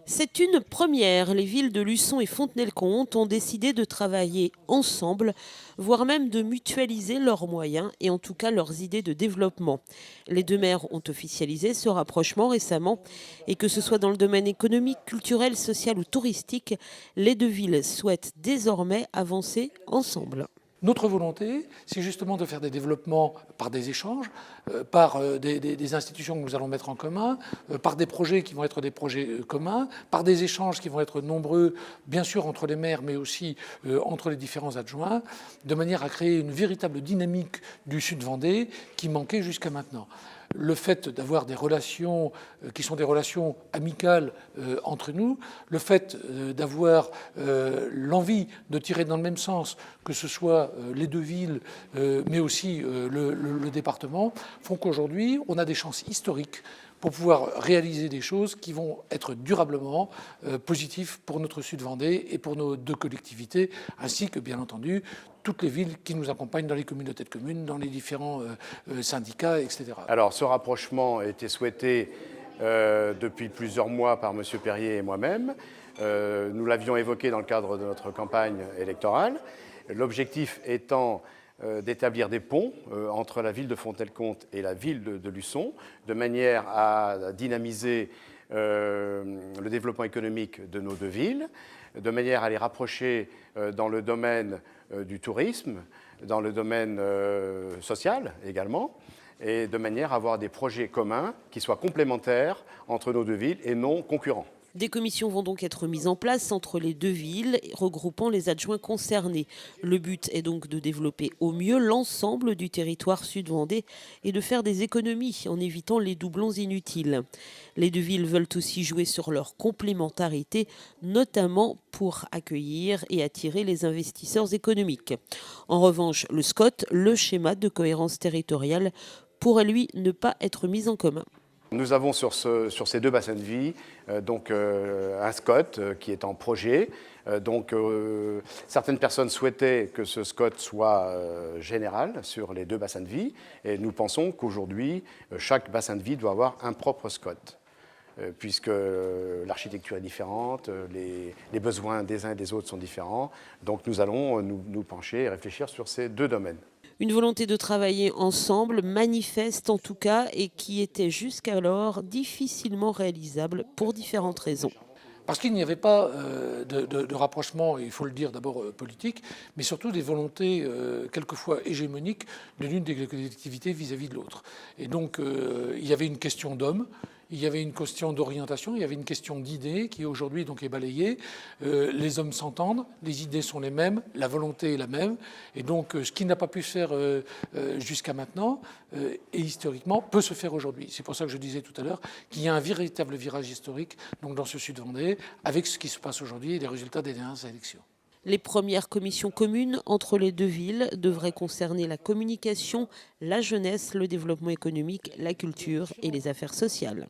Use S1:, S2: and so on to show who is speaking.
S1: C'est une première. Les villes de Luçon et Fontenay-le-Comte ont décidé de travailler ensemble, voire même de mutualiser leurs moyens et en tout cas leurs idées de développement. Les deux maires ont officialisé ce rapprochement récemment et que ce soit dans le domaine économique, culturel, social ou touristique, les deux villes souhaitent désormais avancer ensemble.
S2: Notre volonté, c'est justement de faire des développements par des échanges, par des institutions que nous allons mettre en commun, par des projets qui vont être des projets communs, par des échanges qui vont être nombreux, bien sûr entre les maires, mais aussi entre les différents adjoints, de manière à créer une véritable dynamique du Sud-Vendée qui manquait jusqu'à maintenant. Le fait d'avoir des relations qui sont des relations amicales entre nous, le fait d'avoir l'envie de tirer dans le même sens, que ce soit les deux villes, mais aussi le département, font qu'aujourd'hui, on a des chances historiques pour pouvoir réaliser des choses qui vont être durablement positives pour notre Sud-Vendée et pour nos deux collectivités, ainsi que, bien entendu, toutes les villes qui nous accompagnent dans les communautés de communes, dans les différents syndicats, etc.
S3: Alors, ce rapprochement a été souhaité depuis plusieurs mois par M. Perrier et moi-même. Nous l'avions évoqué dans le cadre de notre campagne électorale. L'objectif étant d'établir des ponts entre la ville de Fontenay-le-Comte et la ville de Luçon, de manière à dynamiser le développement économique de nos deux villes, de manière à les rapprocher dans le domaine du tourisme, dans le domaine social également, et de manière à avoir des projets communs qui soient complémentaires entre nos deux villes et non concurrents.
S1: Des commissions vont donc être mises en place entre les deux villes, regroupant les adjoints concernés. Le but est donc de développer au mieux l'ensemble du territoire sud-vendais et de faire des économies en évitant les doublons inutiles. Les deux villes veulent aussi jouer sur leur complémentarité, notamment pour accueillir et attirer les investisseurs économiques. En revanche, le SCOT, le schéma de cohérence territoriale, pourrait lui ne pas être mis en commun.
S3: Nous avons sur ces deux bassins de vie un SCOT qui est en projet. Certaines personnes souhaitaient que ce SCOT soit général sur les deux bassins de vie et nous pensons qu'aujourd'hui, chaque bassin de vie doit avoir un propre SCOT puisque l'architecture est différente, les besoins des uns et des autres sont différents. Donc nous allons nous pencher et réfléchir sur ces deux domaines.
S1: Une volonté de travailler ensemble, manifeste en tout cas, et qui était jusqu'alors difficilement réalisable pour différentes raisons.
S2: Parce qu'il n'y avait pas de rapprochement, il faut le dire d'abord politique, mais surtout des volontés quelquefois hégémoniques de l'une des collectivités vis-à-vis de l'autre. Et donc il y avait une question d'hommes, il y avait une question d'orientation, il y avait une question d'idées qui aujourd'hui donc est balayée. Les hommes s'entendent, les idées sont les mêmes, la volonté est la même. Et donc ce qui n'a pas pu se faire jusqu'à maintenant et historiquement peut se faire aujourd'hui. C'est pour ça que je disais tout à l'heure qu'il y a un véritable virage historique donc dans ce Sud-Vendée avec ce qui se passe aujourd'hui et les résultats des dernières élections.
S1: Les premières commissions communes entre les deux villes devraient concerner la communication, la jeunesse, le développement économique, la culture et les affaires sociales.